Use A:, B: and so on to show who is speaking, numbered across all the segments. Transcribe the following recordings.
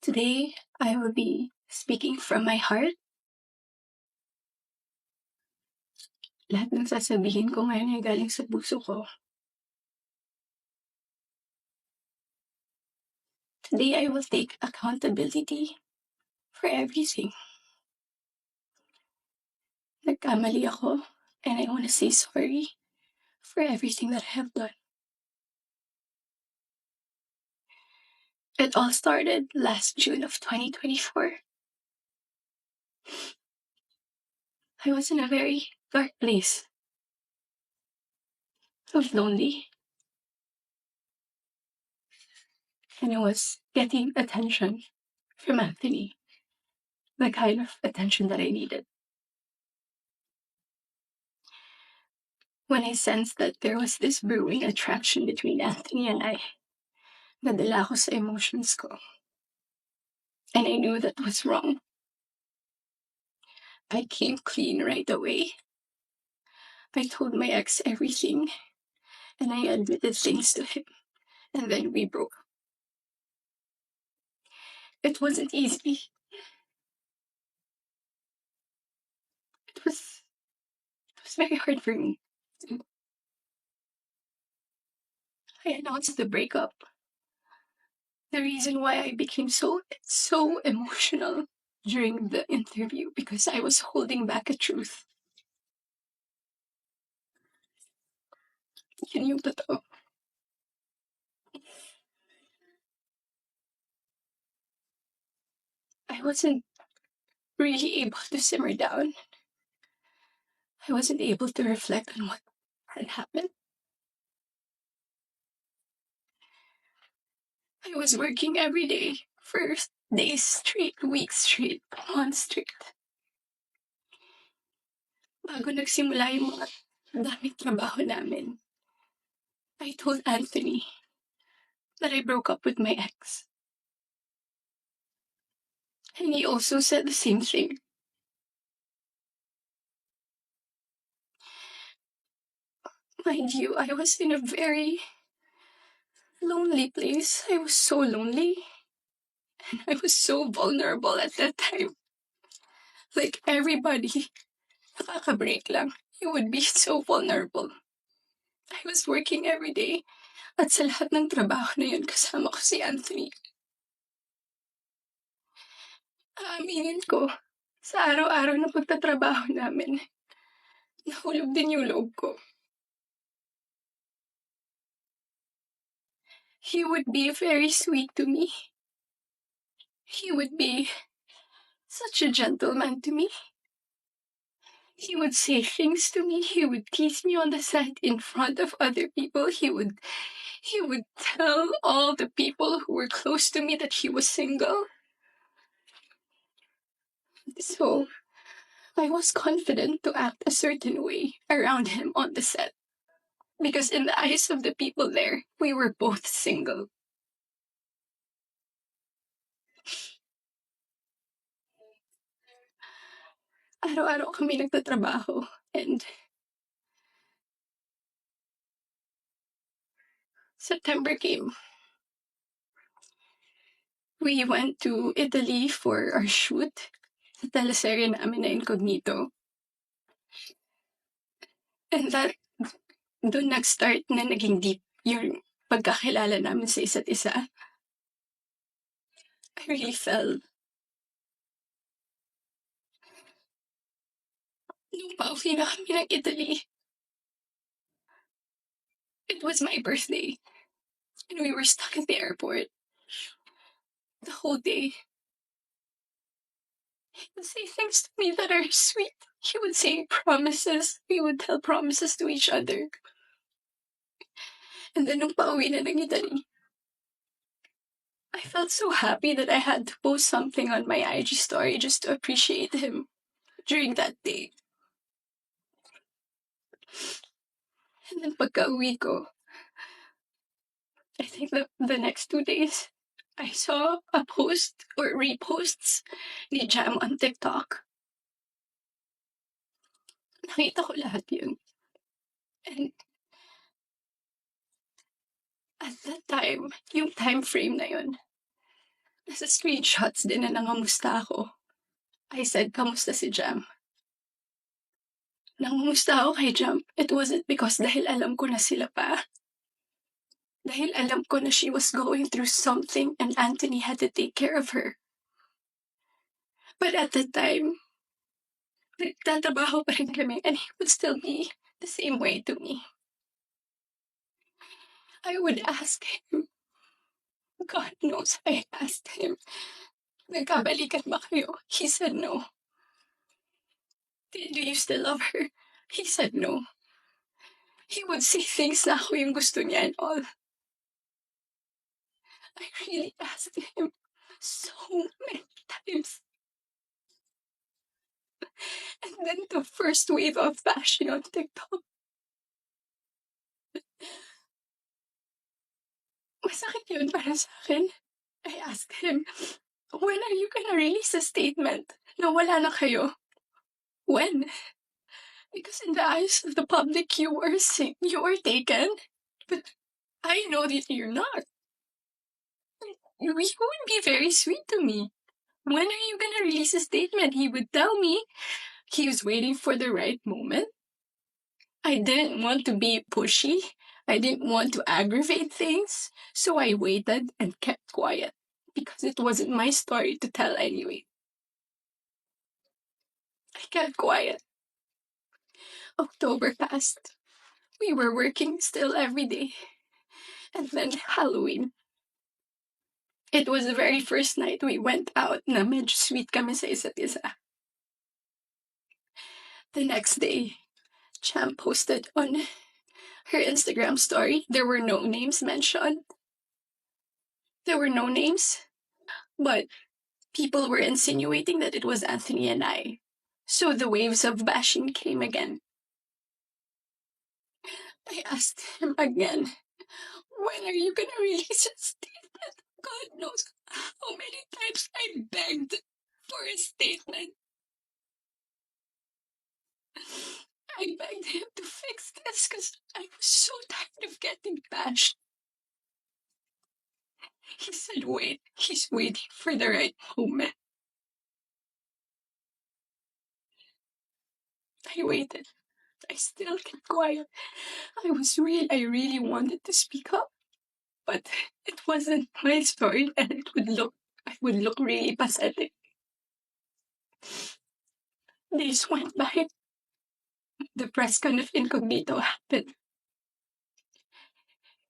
A: Today, I will be speaking from my heart. Lahat ng sasabihin ko ngayon ay galing sa puso ko. Today, I will take accountability for everything. Nagkamali ako, and I want to say sorry for everything that I have done. It all started last June of 2024. I was in a very dark place. I was lonely. And I was getting attention from Anthony. The kind of attention that I needed. When I sensed that there was this brewing attraction between Anthony and I, nadala ako sa emotions ko. And I knew that was wrong. I came clean right away. I told my ex everything, and I admitted things to him, and then we broke up. It wasn't easy. It was very hard for me. I announced the breakup. The reason why I became so emotional during the interview, because I was holding back a truth. Yun yung totoo. I wasn't really able to simmer down. I wasn't able to reflect on what had happened. I was working every day for days straight, weeks straight, months straight. Bago nagsimula yung mga daming trabaho namin, I told Anthony that I broke up with my ex. And he also said the same thing. Mind you, I was in a very lonely place. I was so lonely. And I was so vulnerable at that time. Like everybody, nakaka-break lang. You would be so vulnerable. I was working every day. At sa lahat ng trabaho na yun, kasama ko si Anthony. Aaminin ko, sa araw-araw na pagtatrabaho namin, nahulog din yung loob ko. He would be very sweet to me. He would be such a gentleman to me. He would say things to me. He would tease me on the side in front of other people. He would tell all the people who were close to me that he was single. So I was confident to act a certain way around him on the set. Because in the eyes of the people there, we were both single. Araw-araw kami nagtatrabaho, and September came. We went to Italy for our shoot sa teleserye namin na Incognito. And that, doon nag-start na naging deep yung pagkakilala namin sa isa't isa. I really fell. Nung pauwi na kami ng Italy, it was my birthday. And we were stuck at the airport the whole day. He would say things to me that are sweet. He would say promises. We would tell promises to each other. And then nung pauwi na ng Italy, I felt so happy that I had to post something on my IG story just to appreciate him during that day. And then pagka-uwi ko, I think the next 2 days, I saw a post or reposts ni Jam on TikTok. Nakita ko lahat yun. And at that time, yung time frame na yun, Nasa screenshots din na nangamusta ako. I said, kamusta si Jam? Nangamusta ako kay Jam, it wasn't because dahil alam ko na sila pa. Dahil alam ko na she was going through something and Anthony had to take care of her. But at the time, nagtatrabaho pa rin kami and he would still be the same way to me. I would ask him, God knows I asked him, nagkabalikan ba kayo? He said no. Do you still love her? He said no. He would say things na ako yung gusto niya and all. I really asked him so many times. And then the first wave of bashing on TikTok. Masakit yun para sa akin. I asked him, when are you gonna release a statement na wala na kayo? When? Because in the eyes of the public, you were taken. But I know that you're not. You would be very sweet to me. When are you gonna release a statement? He would tell me he was waiting for the right moment. I didn't want to be pushy. I didn't want to aggravate things. So I waited and kept quiet because it wasn't my story to tell anyway. I kept quiet. October passed. We were working still every day. And then Halloween. It was the very first night we went out na medyo sweet kami sa isa't isa. The next day, Cham posted on her Instagram story. There were no names mentioned. There were no names. But people were insinuating that it was Anthony and I. So the waves of bashing came again. I asked him again, when are you gonna release a statement? God knows how many times I begged for a statement. I begged him to fix this because I was so tired of getting bashed. He said, wait, he's waiting for the right moment. I waited. I still kept quiet. I really wanted to speak up. But it wasn't my story and I would look really pathetic. Days went by. The press con of Incognito happened.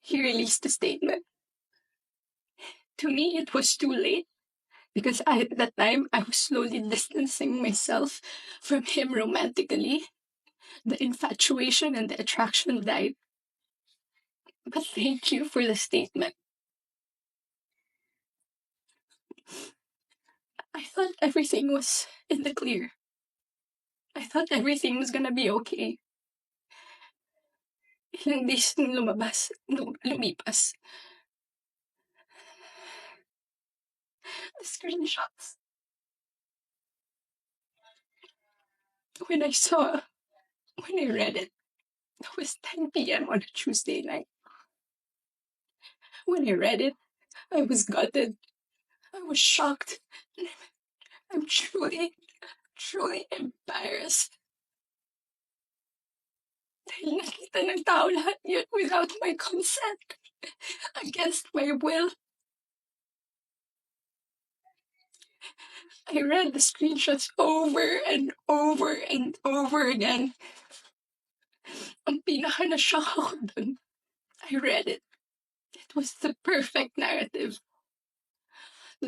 A: He released a statement. To me, it was too late because at that time, I was slowly distancing myself from him romantically. The infatuation and the attraction died. But thank you for the statement. I thought everything was in the clear. I thought everything was gonna be okay. Ilang days nung lumipas. The screenshots. When I read it, it was 10 p.m. on a Tuesday night. When I read it, I was gutted. I was shocked. I'm truly, truly embarrassed. Dahil nakita ng tao lahat yun without my consent. Against my will. I read the screenshots over and over and over again. Ang pinaka na-shock ako dun, I read it. It was the perfect narrative.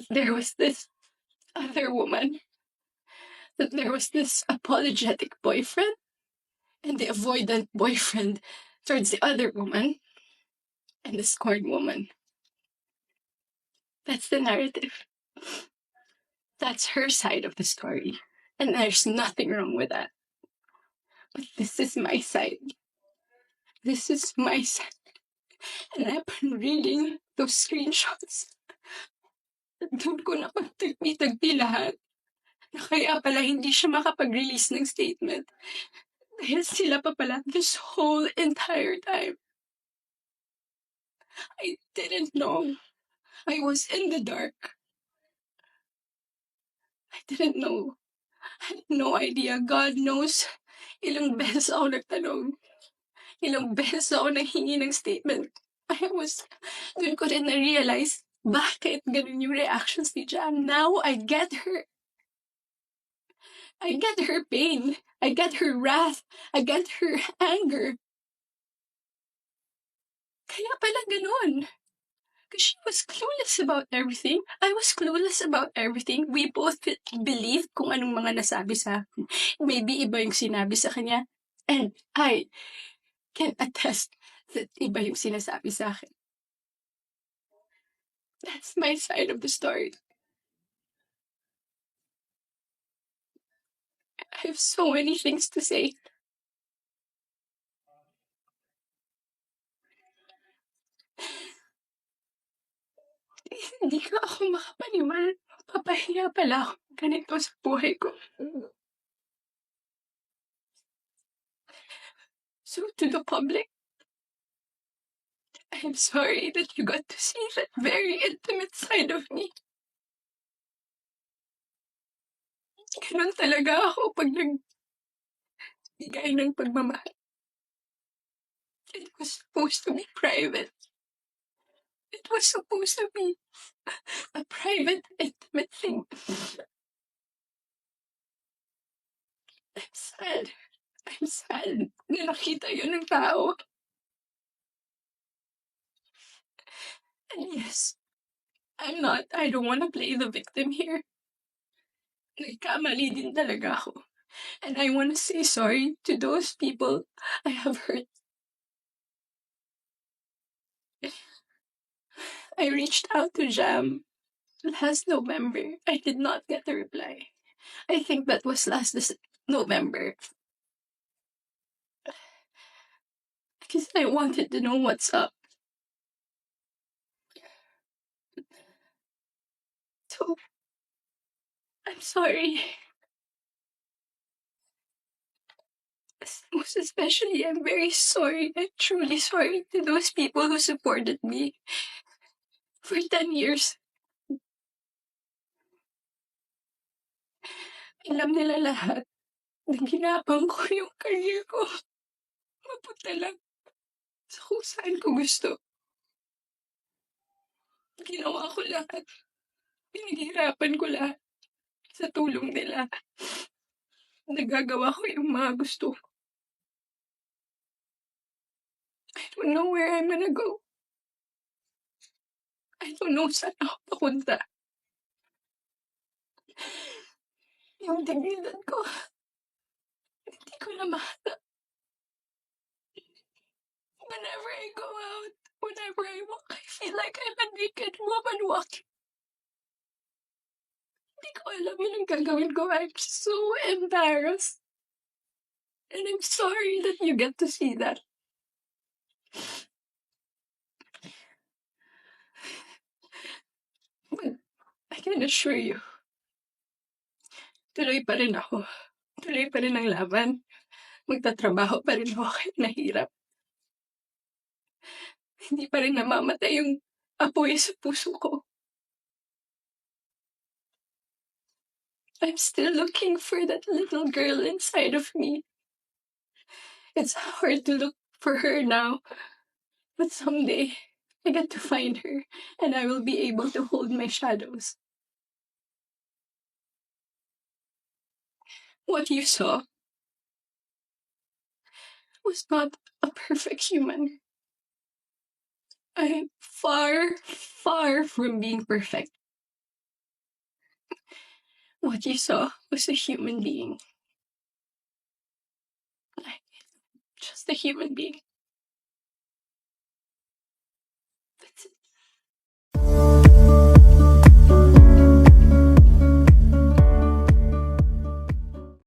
A: There was this other woman, that there was this apologetic boyfriend, and the avoidant boyfriend towards the other woman, and the scorned woman. That's the narrative. That's her side of the story. And there's nothing wrong with that. But this is my side. This is my side. And I've been reading those screenshots. Doon ko napagtagpi lahat. Na kaya pala hindi siya makapag-release ng statement. Dahil sila pa pala this whole entire time. I didn't know. I was in the dark. didn't know. I had no idea. God knows. Ilang beses ako nagtanong. Ilang beses ako nanghingi ng statement. Doon ko rin na-realize, bakit ganun yung reactions ni Jam. Now, I get her. I get her pain. I get her wrath. I get her anger. Kaya pala ganun. Because she was clueless about everything. I was clueless about everything. We both believed kung anong mga nasabi sa akin. Maybe iba yung sinabi sa kanya. And I can attest that iba yung sinasabi sa akin. That's my side of the story. I have so many things to say. Hindi ka ako makapaniwala. Papahiya pala ako ganito sa buhay ko. So to the public, I'm sorry that you got to see that very intimate side of me. Ganun talaga ako pag nagbigay ng pagmamahal. It was supposed to be private. It was supposed to be a private, intimate thing. I'm sad. I'm sad na nakita yun ng tao. And yes, I don't want to play the victim here. Nagkamali din talaga ako. And I want to say sorry to those people I have hurt. I reached out to Jam last November. I did not get a reply. I think that was last November. Because I wanted to know what's up. So, I'm sorry. Most especially, I'm very sorry. I'm truly sorry to those people who supported me for 10 years. Alam nila lahat na ginapang ko yung career ko. Mapunta lang sa kung saan ko gusto. Ginawa ko lahat. Pinaghirapan ko lahat sa tulong nila. Nagagawa ko yung mga gusto ko. I don't know where I'm gonna go. I don't know saan ako papunta. Yung dignidad ko, hindi ko na mahanap. Whenever I go out, whenever I walk, I feel like I'm a naked woman walking. Hindi ko alam yun ang gagawin ko. I'm so embarrassed. And I'm sorry that you get to see that. But I can assure you, tuloy pa rin ako. Tuloy pa rin ang laban. Magtatrabaho pa rin ako kahit nahirap. Hindi pa rin namamatay yung apoy sa puso ko. I'm still looking for that little girl inside of me. It's hard to look for her now, but someday I get to find her and I will be able to hold my shadows. What you saw was not a perfect human. I'm far, far from being perfect. What you saw was a human being. Just a human being.